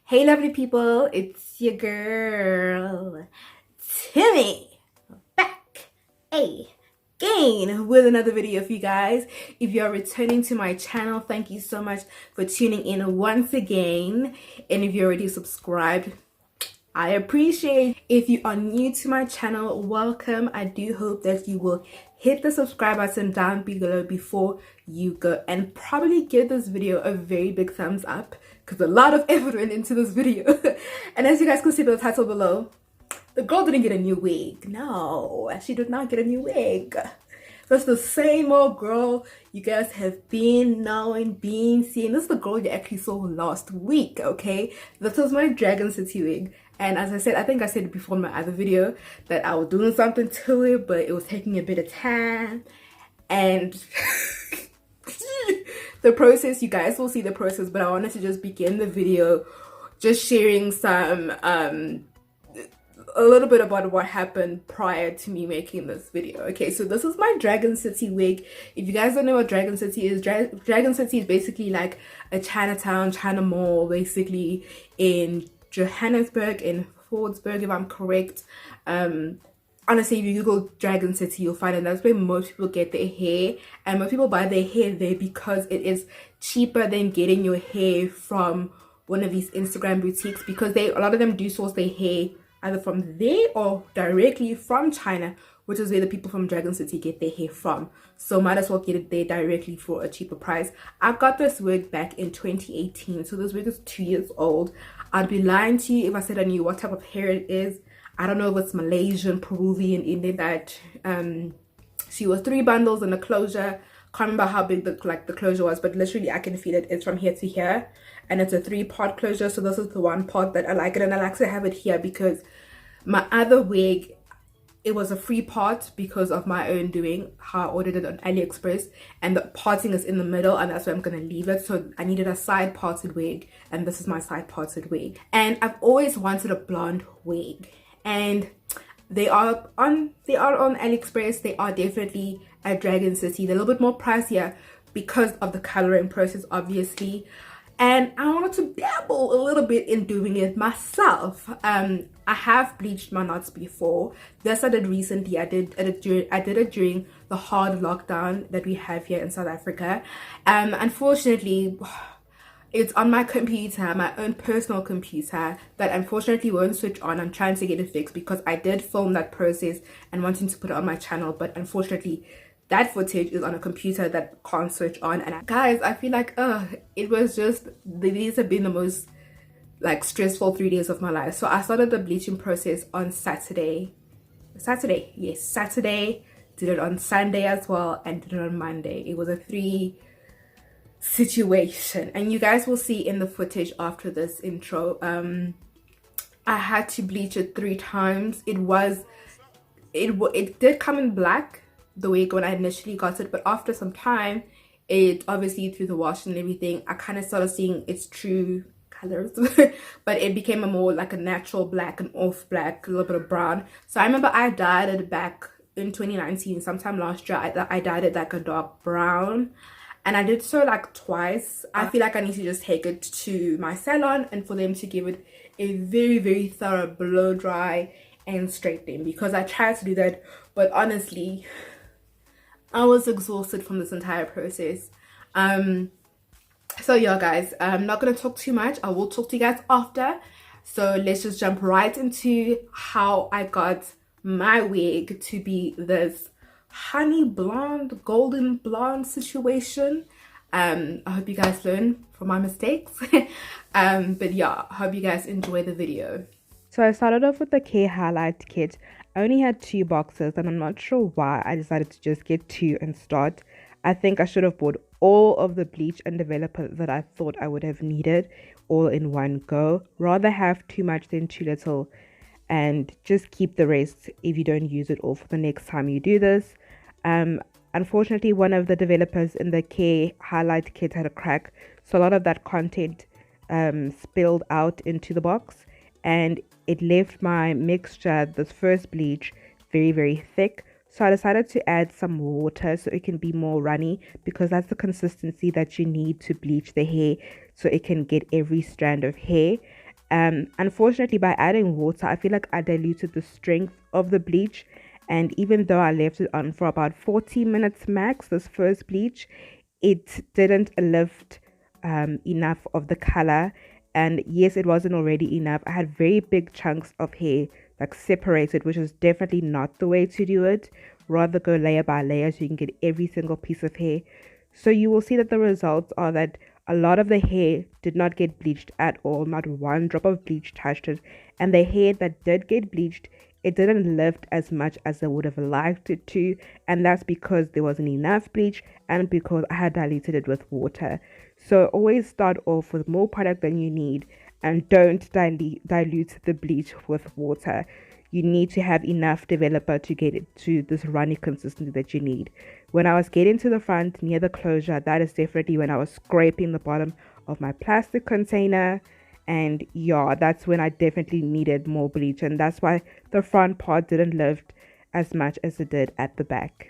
Hey lovely people, it's your girl Timmy back again with another video for you guys. If you're returning to my channel, thank you so much for tuning in once again, and if you're already subscribed, I appreciate. If you are new to my channel, welcome. I do hope that you will hit the subscribe button down below before you go, and probably give this video a very big thumbs up because a lot of effort went into this video. And as you guys can see by the title below, the girl didn't get a new wig. No, she did not get a new wig. That's the same old girl you guys have been knowing, been seeing. This is the girl you actually saw last week, okay? This was my Dragon City wig. And as I said, I think I said it before in my other video that I was doing something to it, but it was taking a bit of time. And the process, you guys will see the process, but I wanted to just begin the video just sharing some a little bit about what happened prior to me making this video. Okay, so this is my Dragon City wig. If you guys don't know what Dragon City is, Dragon City is basically like a Chinatown, China mall, basically in Johannesburg, in Fordsburg, if I'm correct. Honestly, if you Google Dragon City, you'll find it. That's where most people get their hair, and most people buy their hair there because it is cheaper than getting your hair from one of these Instagram boutiques, because a lot of them do source their hair either from there or directly from China, which is where the people from Dragon City get their hair from. So might as well get it there directly for a cheaper price. I got this wig back in 2018, so this wig is 2 years old. I'd be lying to you if I said I knew what type of hair it is. I don't know if it's Malaysian, Peruvian, Indian. That she was 3 bundles in the closure. Can't remember how big the closure was, but literally I can feel it. It's from here to here, and it's a 3-part closure. So this is the one part that I like it, and I like to have it here because my other wig, it was a free part because of my own doing, how I ordered it on AliExpress, and the parting is in the middle, and that's where I'm gonna leave it. So I needed a side parted wig, and this is my side parted wig. And I've always wanted a blonde wig, and they are on AliExpress. They are definitely at Dragon City. They're a little bit more pricier because of the coloring process, obviously. And I wanted to dabble a little bit in doing it myself. I have bleached my knots before. This I did recently. I did it during the hard lockdown that we have here in South Africa. Unfortunately, it's on my computer, my own personal computer, that unfortunately won't switch on. I'm trying to get it fixed because I did film that process and wanting to put it on my channel, but unfortunately that footage is on a computer that can't switch on. And guys, I feel like it was just, these have been the most like stressful 3 days of my life. So I started the bleaching process on Saturday, did it on Sunday as well, and did it on Monday. It was a 3 situation, and you guys will see in the footage after this intro. I had to bleach it 3 times. It did come in black, the wig, when I initially got it, but after some time, it obviously through the wash and everything, I kind of started seeing its true colors. But it became a more like a natural black, an off black, a little bit of brown. So I remember I dyed it back in 2019, sometime last year. I dyed it like a dark brown, and I did so like twice. I feel like I need to just take it to my salon and for them to give it a very thorough blow dry and straightening, because I tried to do that, but honestly I was exhausted from this entire process. So yeah guys, I'm not gonna talk too much. I will talk to you guys after. So let's just jump right into how I got my wig to be this honey blonde, golden blonde situation. I hope you guys learn from my mistakes. But yeah, I hope you guys enjoy the video. So I started off with the Kair High-light Kit. I only had 2 boxes, and I'm not sure why I decided to just get 2 and start. I think I should have bought all of the bleach and developer that I thought I would have needed all in one go. Rather have too much than too little, and just keep the rest if you don't use it all for the next time you do this. Unfortunately, one of the developers in the Kair High-light Kit had a crack, so a lot of that content spilled out into the box, and it left my mixture, this first bleach, very thick. So I decided to add some water so it can be more runny, because that's the consistency that you need to bleach the hair so it can get every strand of hair. Unfortunately, by adding water, I feel like I diluted the strength of the bleach. And even though I left it on for about 40 minutes max, this first bleach, it didn't lift enough of the color. And yes, it wasn't already enough. I had very big chunks of hair like separated, which is definitely not the way to do it. Rather go layer by layer so you can get every single piece of hair. So you will see that the results are that a lot of the hair did not get bleached at all. Not one drop of bleach touched it. And the hair that did get bleached, it didn't lift as much as I would have liked it to. And that's because there wasn't enough bleach and because I had diluted it with water. So always start off with more product than you need and don't dilute the bleach with water. You need to have enough developer to get it to this runny consistency that you need. When I was getting to the front near the closure, that is definitely when I was scraping the bottom of my plastic container. And yeah, that's when I definitely needed more bleach. And that's why the front part didn't lift as much as it did at the back.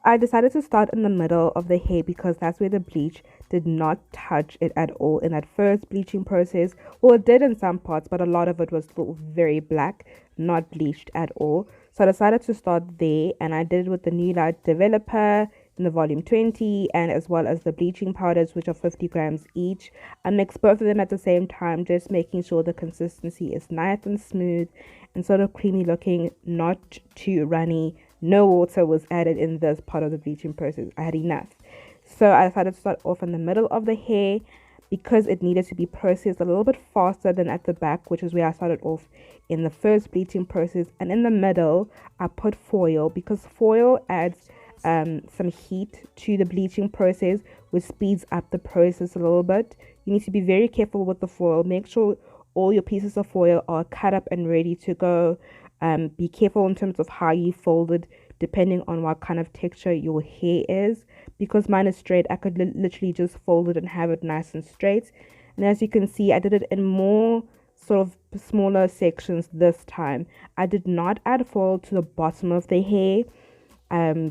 I decided to start in the middle of the hair because that's where the bleach did not touch it at all in that first bleaching process. Well, it did in some parts, but a lot of it was still very black, not bleached at all. So I decided to start there, and I did it with the Nu-lite developer in the volume 20 and as well as the bleaching powders, which are 50 grams each. I mixed both of them at the same time, just making sure the consistency is nice and smooth and sort of creamy looking, not too runny. No water was added in this part of the bleaching process. I had enough. So I decided to start off in the middle of the hair because it needed to be processed a little bit faster than at the back, which is where I started off in the first bleaching process. And in the middle, I put foil because foil adds some heat to the bleaching process, which speeds up the process a little bit. You need to be very careful with the foil. Make sure all your pieces of foil are cut up and ready to go. Be careful in terms of how you fold it, depending on what kind of texture your hair is. Because mine is straight, I could literally just fold it and have it nice and straight. And as you can see, I did it in more sort of smaller sections this time. I did not add foil to the bottom of the hair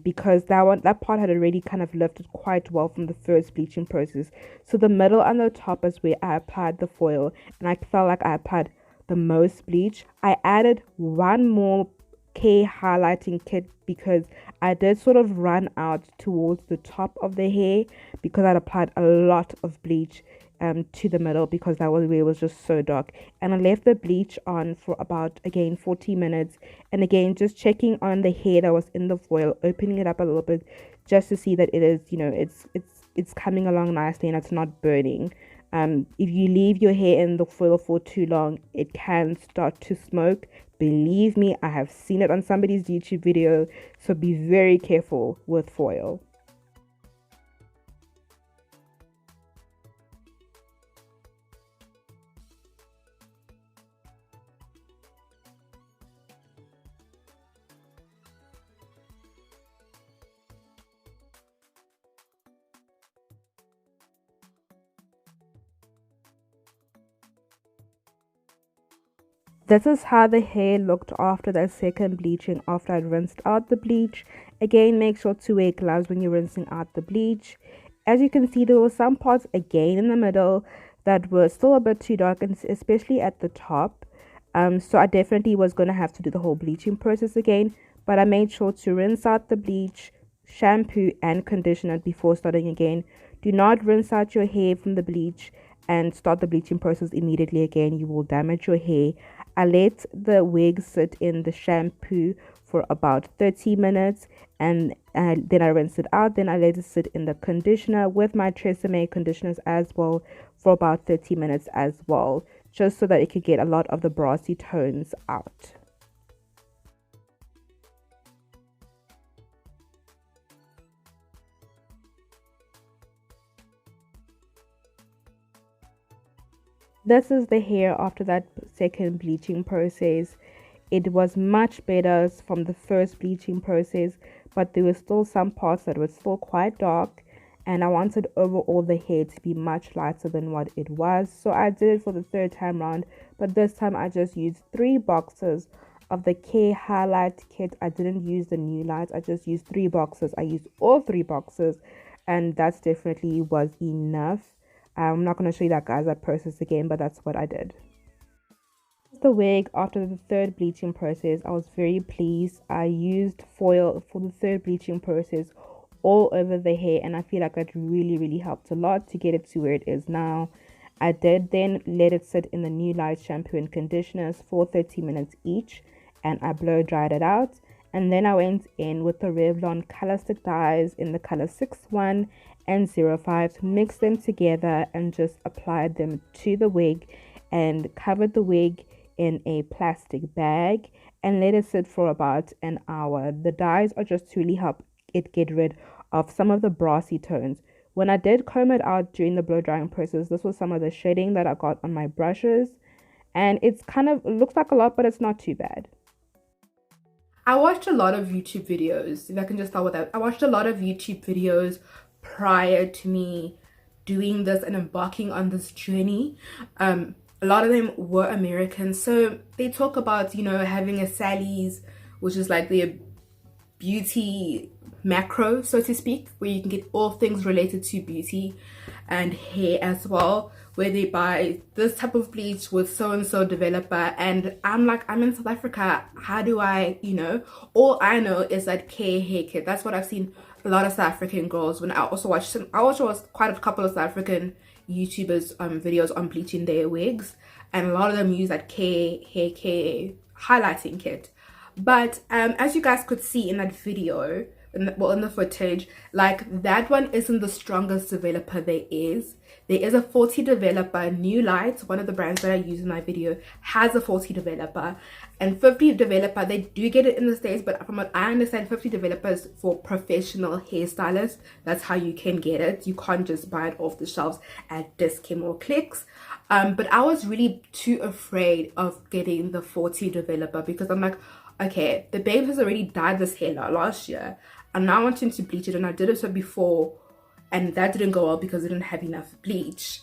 because that part had already kind of lifted quite well from the first bleaching process. So the middle and the top is where I applied the foil, and I felt like I applied the most bleach. I added one more Kair highlighting kit because I did sort of run out towards the top of the hair because I'd applied a lot of bleach to the middle because that was where it was just so dark. And I left the bleach on for about, again, 40 minutes, and again just checking on the hair that was in the foil, opening it up a little bit just to see that it is, you know, it's coming along nicely and it's not burning. If you leave your hair in the foil for too long, it can start to smoke. Believe me, I have seen it on somebody's YouTube video, so be very careful with foil. This is how the hair looked after that second bleaching, after I rinsed out the bleach. Again, make sure to wear gloves when you're rinsing out the bleach. As you can see, there were some parts again in the middle that were still a bit too dark, and especially at the top. So I definitely was going to have to do the whole bleaching process again, but I made sure to rinse out the bleach, shampoo and condition it before starting again. Do not rinse out your hair from the bleach and start the bleaching process immediately again. You will damage your hair. I let the wig sit in the shampoo for about 30 minutes and then I rinsed it out. Then I let it sit in the conditioner with my Tresemme conditioners as well for about 30 minutes as well, just so that it could get a lot of the brassy tones out. This is the hair after that second bleaching process. It was much better from the first bleaching process, but there were still some parts that were still quite dark, and I wanted overall the hair to be much lighter than what it was. So I did it for the third time round, but this time I just used 3 boxes of the Kair High-light Kit. I didn't use the Nu-lite, I just used 3 boxes. I used all 3 boxes, and that's definitely was enough. I'm not going to show you that, guys, that process again, but that's what I did. The wig after the third bleaching process, I was very pleased. I used foil for the third bleaching process all over the hair, and I feel like that really helped a lot to get it to where it is now. I did then let it sit in the Nu-lite shampoo and conditioners for 30 minutes each, and I blow dried it out. And then I went in with the Revlon color stick dyes in the color 61 and 05, mixed them together and just applied them to the wig and covered the wig in a plastic bag and let it sit for about an hour. The dyes are just to really help it get rid of some of the brassy tones. When I did comb it out during the blow drying process, this was some of the shading that I got on my brushes, and it's kind of, it looks like a lot, but it's not too bad. I watched a lot of YouTube videos, if I can just start with that. I watched a lot of YouTube videos prior to me doing this and embarking on this journey. A lot of them were American, so they talk about, you know, having a Sally's, which is like the beauty macro, so to speak, where you can get all things related to beauty and hair as well, where they buy this type of bleach with so and so developer. And I'm like, I'm in South Africa, how do I, you know, all I know is that Kair High-light Kit. That's what I've seen a lot of South African girls. When I also watched quite a couple of South African YouTubers videos on bleaching their wigs, and a lot of them use that Kair highlighting kit. But as you guys could see in that video, in the footage, like, that one isn't the strongest developer there is. There is a 40 developer. Nu-lite, one of the brands that I use in my video, has a 40 developer, and 50 developer, they do get it in the States, but from what I understand, 50 developers for professional hairstylists. That's how you can get it. You can't just buy it off the shelves at Dis-Chem or Clicks. But I was really too afraid of getting the 40 developer because I'm like, okay, the babe has already dyed this hair last year, and now I want him to bleach it, and I did it so before, and that didn't go well because it didn't have enough bleach.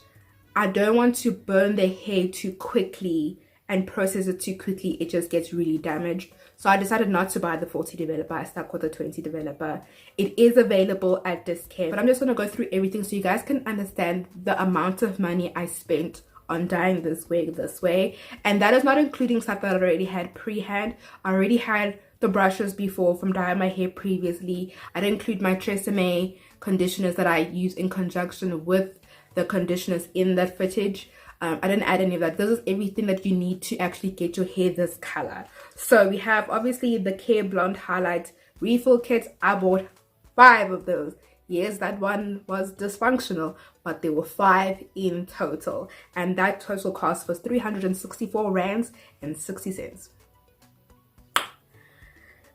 I don't want to burn the hair too quickly and process it too quickly. It just gets really damaged. So I decided not to buy the 40 developer. I stuck with the 20 developer. It is available at Dis-Chem, but I'm just going to go through everything so you guys can understand the amount of money I spent on dyeing this wig this way. And that is not including stuff that I already had pre-hand. I already had the brushes before from dyeing my hair previously. I didn't include my Creme conditioners that I use in conjunction with the conditioners in that footage. I didn't add any of that. This is everything that you need to actually get your hair this color. So we have obviously the Kair Blonde Highlight Refill Kit. I bought 5 of those. Yes, that one was dysfunctional, but there were 5 in total, and that total cost was 364 rands and 60 cents.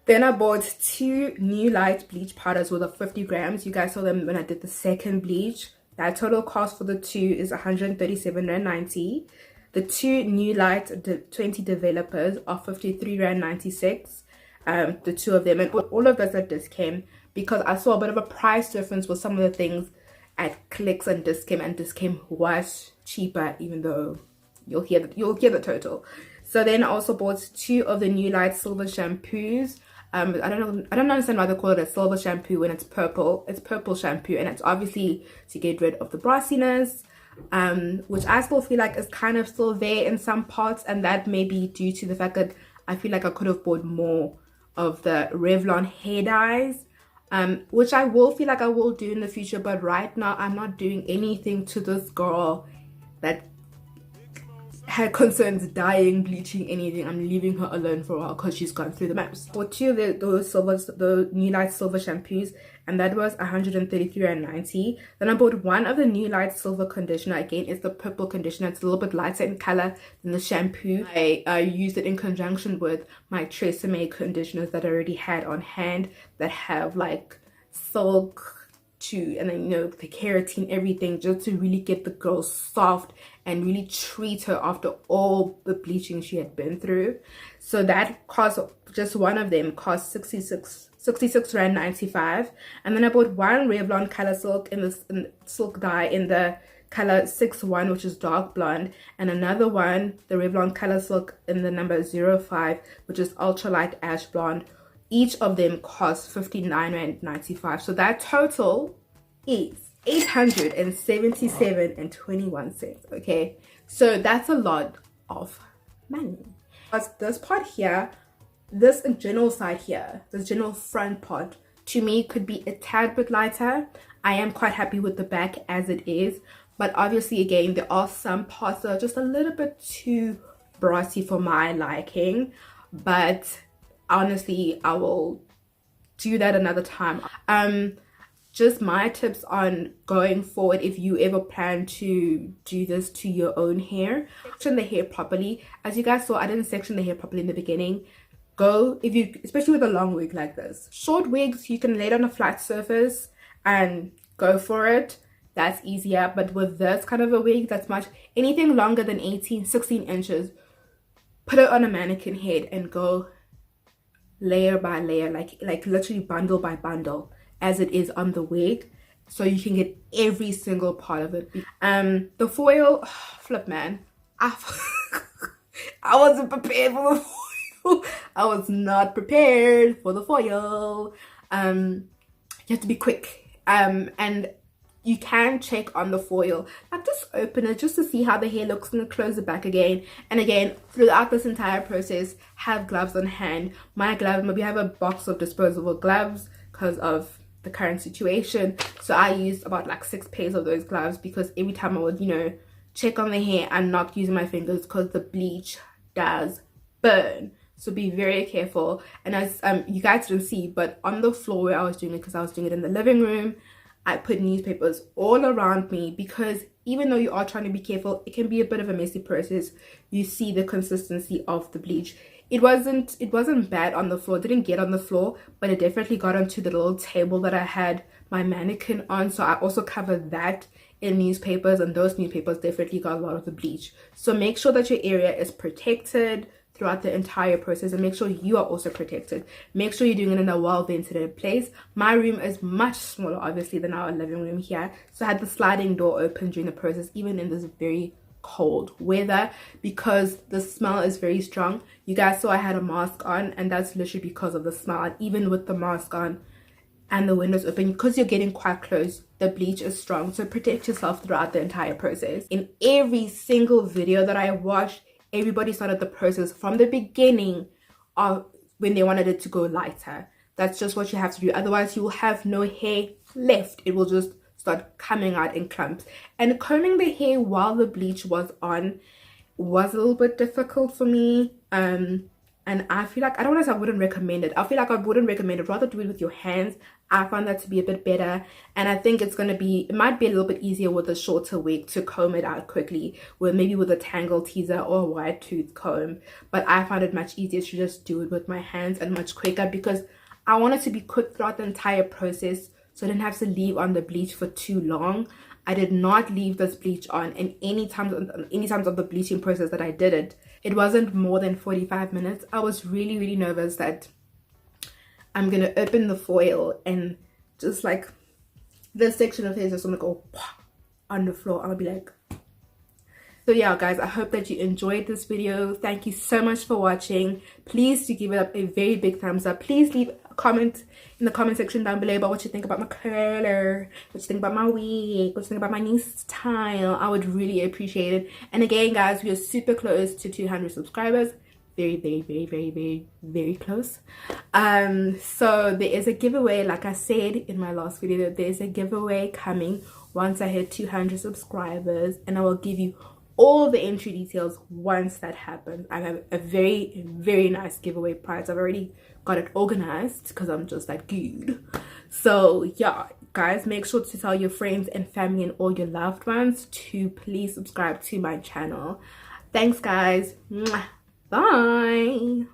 Then I bought 2 Nu-lite bleach powders with 50 grams. You guys saw them when I did the second bleach. That total cost for the 2 is 137 rand 90. The 2 Nu-lite 20 developers are 53 rand 96. The 2 of them, and all of those at Dis-Chem, because I saw a bit of a price difference with some of the things at Clicks and Dis-Chem, and Dis-Chem was cheaper, even though you'll hear the total. So then I also bought 2 of the Nu-lite silver shampoos. I don't understand why they call it a silver shampoo when it's purple. It's purple shampoo, and it's obviously to get rid of the brassiness, which I still feel like is kind of still there in some parts, and that may be due to the fact that I feel like I could have bought more of the Revlon hair dyes, which I will feel like I will do in the future. But right now I'm not doing anything to this girl that had concerns dyeing, bleaching, anything. I'm leaving her alone for a while because she's gone through the maps. For 2 of the Nu-lite silver shampoos, and that was 133.90. Then I bought 1 of the Nu-lite silver conditioner. Again, it's the purple conditioner. It's a little bit lighter in color than the shampoo. I used it in conjunction with my Creme conditioners that I already had on hand that have like silk and then, you know, the keratin, everything, just to really get the girl soft and really treat her after all the bleaching she had been through. So that cost, just 1 of them cost 66 rand 95. And then I bought 1 Revlon Colorsilk in silk dye in the color 61, which is dark blonde, and another one, the Revlon Colorsilk in the number 05, which is ultralight ash blonde. Each of them costs 59 rand 95. So that total is 877 and 21 cents. Okay, so that's a lot of money. But this part here, this general side here, this general front part, to me could be a tad bit lighter. I am quite happy with the back as it is, but obviously again there are some parts that are just a little bit too brassy for my liking, but honestly I will do that another time. Just my tips on going forward, if you ever plan to do this to your own hair, section the hair properly. As you guys saw, I didn't section the hair properly in the beginning. Go, if you, especially with a long wig like this. Short wigs, you can lay it on a flat surface and go for it. That's easier. But with this kind of a wig, that's much, anything longer than 16 inches, put it on a mannequin head and go layer by layer, like literally bundle by bundle, as it is on the wig, so you can get every single part of it. The foil, flip man, I wasn't prepared for the foil. I was not prepared for the foil. You have to be quick, and you can check on the foil, like just open it just to see how the hair looks and then close it back again. And again, throughout this entire process, have gloves on hand. My glove, maybe have a box of disposable gloves because of the current situation, so I used about like 6 pairs of those gloves, because every time I would, you know, check on the hair, I'm not using my fingers because the bleach does burn, so be very careful. And as you guys didn't see, but on the floor where I was doing it, because I was doing it in the living room, I put newspapers all around me, because even though you are trying to be careful, it can be a bit of a messy process. You see the consistency of the bleach. It wasn't bad on the floor, it didn't get on the floor, but it definitely got onto the little table that I had my mannequin on, so I also covered that in newspapers, and those newspapers definitely got a lot of the bleach. So make sure that your area is protected throughout the entire process, and make sure you are also protected. Make sure you're doing it in a well ventilated place. My room is much smaller obviously than our living room here, so I had the sliding door open during the process, even in this very cold weather, because the smell is very strong. You guys saw I had a mask on, and that's literally because of the smell. And even with the mask on and the windows open, because you're getting quite close, the bleach is strong, so protect yourself throughout the entire process. In every single video that I watched, everybody started the process from the beginning of when they wanted it to go lighter. That's just what you have to do, otherwise you will have no hair left. It will just start coming out in clumps. And combing the hair while the bleach was on was a little bit difficult for me, and I feel like, I don't want to say I wouldn't recommend it. I feel like I wouldn't recommend it. Rather do it with your hands. I found that to be a bit better, and I think it might be a little bit easier with a shorter wig to comb it out quickly, with maybe with a tangle teaser or a wide tooth comb. But I found it much easier to just do it with my hands, and much quicker, because I wanted to be quick throughout the entire process, so I didn't have to leave on the bleach for too long. I did not leave this bleach on, and any times of the bleaching process that I did it wasn't more than 45 minutes. I was really nervous that I'm gonna open the foil and just like this section of hair is just gonna go on the floor. I'll be like, so yeah guys, I hope that you enjoyed this video. Thank you so much for watching. Please do give it up a very big thumbs up. Please leave a comment in the comment section down below about what you think about my color, what you think about my wig, what you think about my new style. I would really appreciate it. And again guys, we are super close to 200 subscribers. Very close. So there is a giveaway, like I said in my last video, there's a giveaway coming once I hit 200 subscribers, and I will give you all the entry details once that happens. I have a very nice giveaway prize. I've already got it organized because I'm just that good. So yeah guys, make sure to tell your friends and family and all your loved ones to please subscribe to my channel. Thanks guys. Bye.